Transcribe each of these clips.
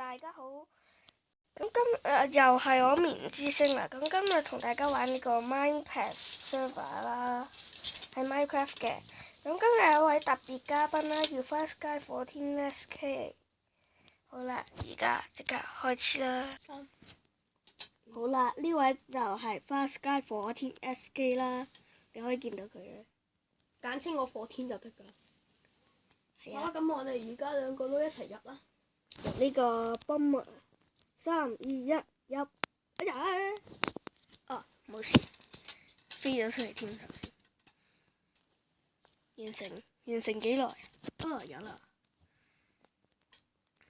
大家好，咁又係我棉之星啦。咁今日同大家玩呢個 Minecraft server 啦，係 Minecraft 嘅。咁今日有位特別嘉賓啦，叫 FastGuy14SK。好啦，而家即刻開始啦。好啦，呢位就係 FastGuy14SK 啦，你可以見到佢嘅，簡稱我火天就得㗎啦。係啊。咁我哋而家兩個都一齊入啦。呢個泵啊！3、2、1，入！哎呀！哦，冇事，飛咗出嚟添頭先。完成幾耐？哦，有啦。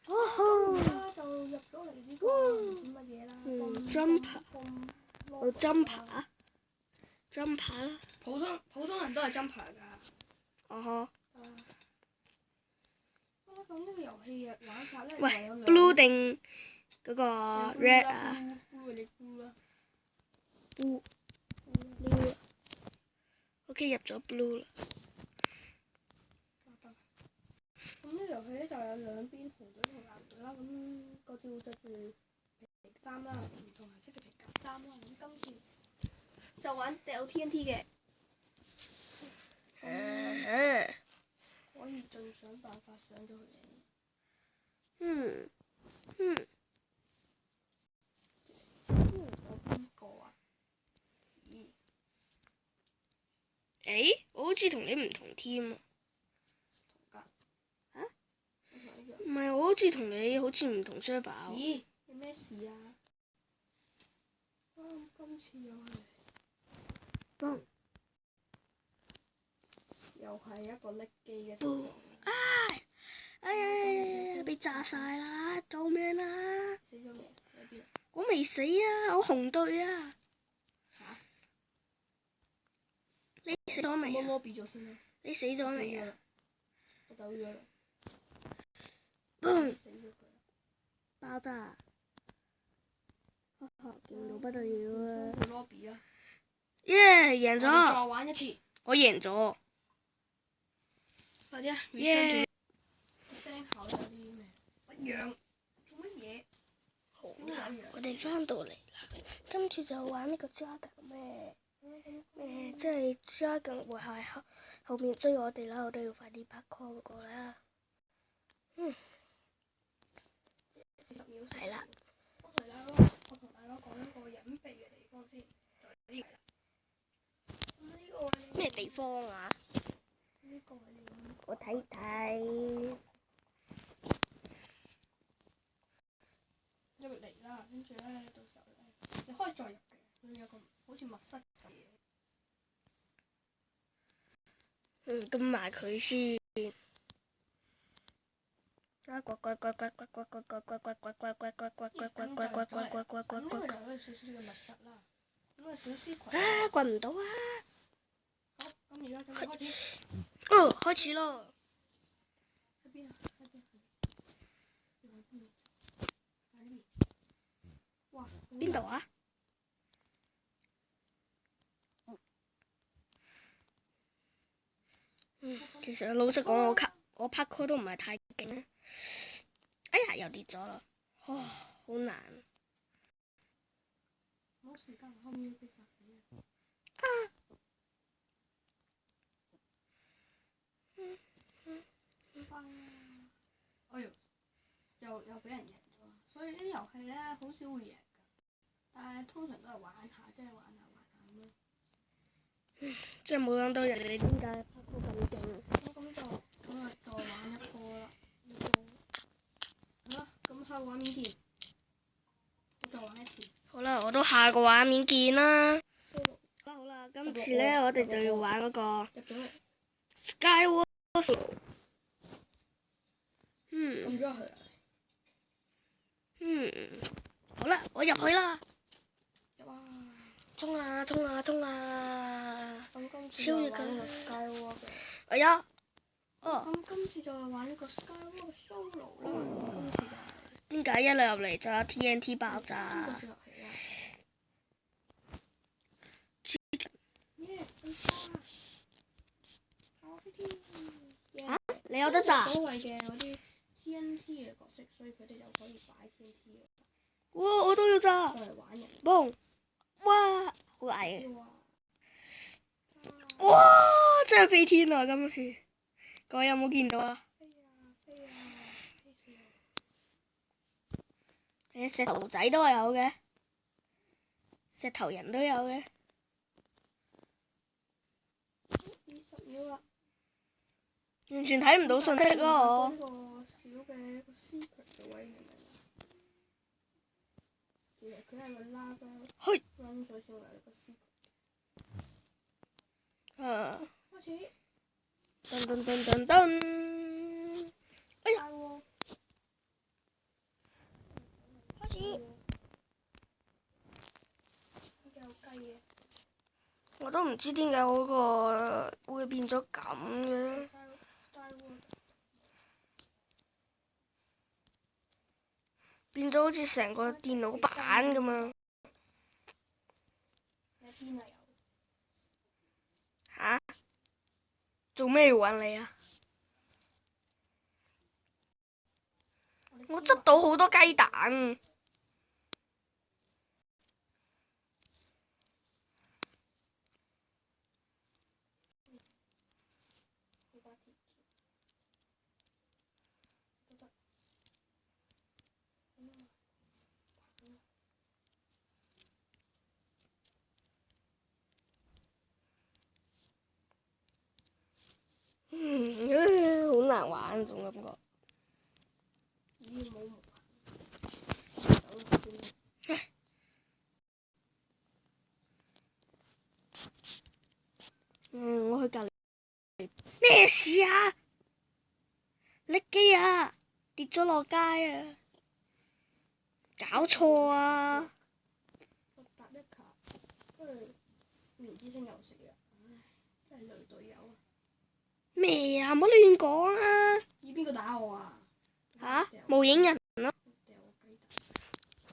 而家就入咗嚟呢個唔知乜嘢啦。jumper， 我 jumper 啦。普通人都係 jumper 㗎。哦呵。咁呢個遊戲玩法咧，喂 ，blue 定嗰個 red 啊 ？blue。OK， 入咗 blue 啦。咁呢個遊戲咧就有兩邊紅隊同藍隊啦。咁各自會着住皮衫啦，唔同顏色嘅皮夾衫啦。咁今次就玩掉 TNT 嘅。可以盡想辦法上咗去先。有邊個啊？咦？誒，我好似同你唔同 team 啊。同㗎。嚇？唔係，我好似同你好似唔同 server 喎。咦？有咩事啊？今次又係。又係一個匿機嘅情況。哎呀！被炸晒啦！救命啊！死咗未？喺邊啊？我未死啊！我紅隊啊！嚇？你死咗未啊？我 lobby 咗先啦。你死咗未啊？我走咗啦。死咗佢。爆炸！勁到不得了啊！去 lobby 啦。耶！贏咗！再玩一次。我贏咗。快啲啊！耶！聲口有啲咩？一樣。做乜嘢？好啦，我哋翻到嚟啦。今次就玩呢個 dragon 咩？即係 dragon 會喺後面追我哋啦，我都要快啲拍 call 嗰個啦。係啦。我同大家講一個隱秘嘅地方先。咩地方啊？呢個係我睇睇。入嚟啦，跟住咧，到時候咧，你可以再入嘅，佢有個好似密室咁嘢。撳埋佢先。咁呢個就有少少嘅密室啦。咁啊，小絲裙。掘唔到啊！好，咁而家準備開始。哦，開始咯。喺邊啊？哇！邊度啊？其實老實講，我拍 call 都唔係太勁。哎呀，又跌咗啦！好難。冇時間，後面要被殺死啊！哎呦，又俾人贏咗，所以呢啲遊戲咧好少會贏㗎，但係通常都係玩下，即係玩下咁咯。即係冇諗到人哋點解拍 call 咁勁。咁啊，再玩一個啦。好啦，咁下個畫面見。我再玩一次。好啦，我都下個畫面見啦。好啦，今次咧我哋就要玩嗰個 Skyward Solo。撳咗入去。好啦，我入去啦。哇！衝啊衝啊衝啊！超越佢。Skyward 嘅。哎呀！咁今次就係玩呢個 Skyward Solo 啦。今次就係。點解一入嚟就有 TNT 爆炸？你有得炸？所謂嘅嗰啲 TNT 嘅角色，所以佢哋就可以擺 TNT 嘅。哇！我都要咋就嚟玩人。嘣！哇！好矮啊！哇！哇！真係飛天啊！今次各位有冇見到啊？飛啊飛啊飛啊！誒，石頭仔都係有嘅，石頭人都有嘅。20秒啦！完全睇唔到信息咯，我。呢個小嘅一個 secret 嘅位明唔明啊？其實佢係個 lava 去。溫水先會有呢個 secret。開始。噔噔噔噔噔！哎呀！開始。有雞嘅。我都唔知點解嗰個會變咗咁嘅。變咗好似成個電腦版咁樣。嚇？做咩要揾你啊？我執到好多雞蛋。好難玩種感覺。我去隔離。咩事啊？力機啊！跌咗落街啊！搞錯啊！我搭一卡，不過明知星又食藥，唉，真係累隊友啊！咩啊？唔好亂講啊！咦？邊個打我啊？嚇？無影人咯。掉我雞蛋。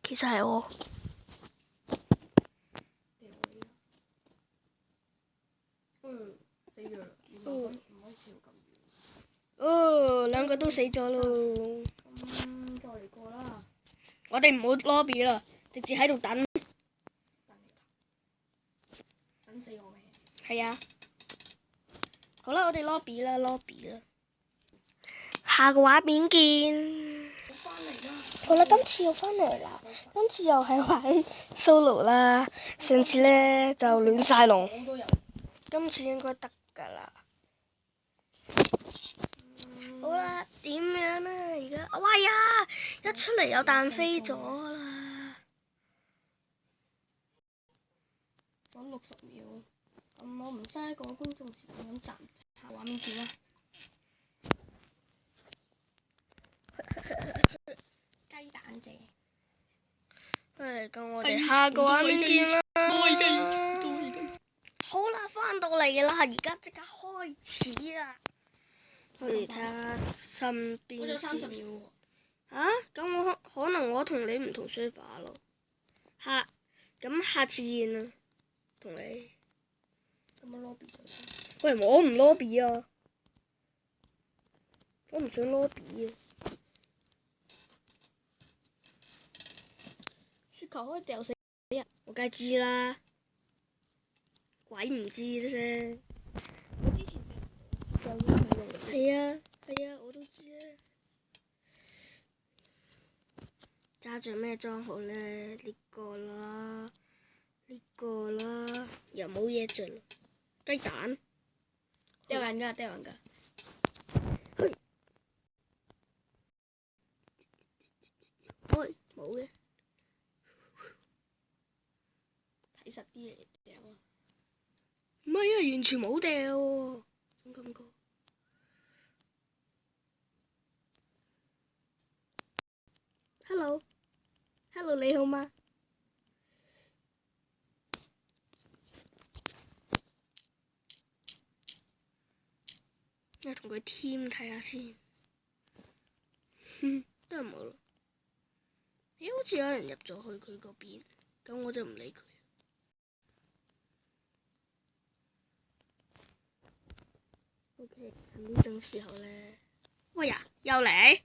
其實係我。掉你啦！死咗啦！唔可以跳咁遠。哦，兩個都死咗咯。再嚟過啦！我哋唔好 lobby 啦，直接喺度等。等死我咩？係啊。好啦，我哋 lobby 啦，lobby 啦。下個畫面見。好啦，今次又翻嚟啦，今次又係玩 solo 啦。上次呢就亂晒龍，今次應該得㗎啦。好啦，點樣呢？而家，喂呀！一出嚟有彈飛咗啦。講60秒，咁我唔嘥個觀眾時間咁暫下畫面見啦。雞蛋姐。咁我哋下個畫面見啦。好啦，翻到嚟啦，而家即刻開始啦。我哋睇下身邊先。我仲有30秒喎。咁我可能我同你唔同 server 咯。咁下次見啦，同你。咁我 lobby 咗。喂，我唔 lobby 啊！我唔想 lobby 啊！雪球可以掉死人，我梗係知啦。鬼唔知啫。我之前係啊，我都知啊。揸住咩裝好呢？呢個啦，又冇嘢着啦。雞蛋。掉人㗎。喂，冇嘅。睇實啲嚟掉啊！唔係啊，完全冇掉喎，種感覺。Hello，你好嗎？我同佢 team 睇下先。都係冇咯。咦，好似有人入咗去佢嗰邊，咁我就唔理佢。OK，趁呢種時候呢，喂呀，又嚟！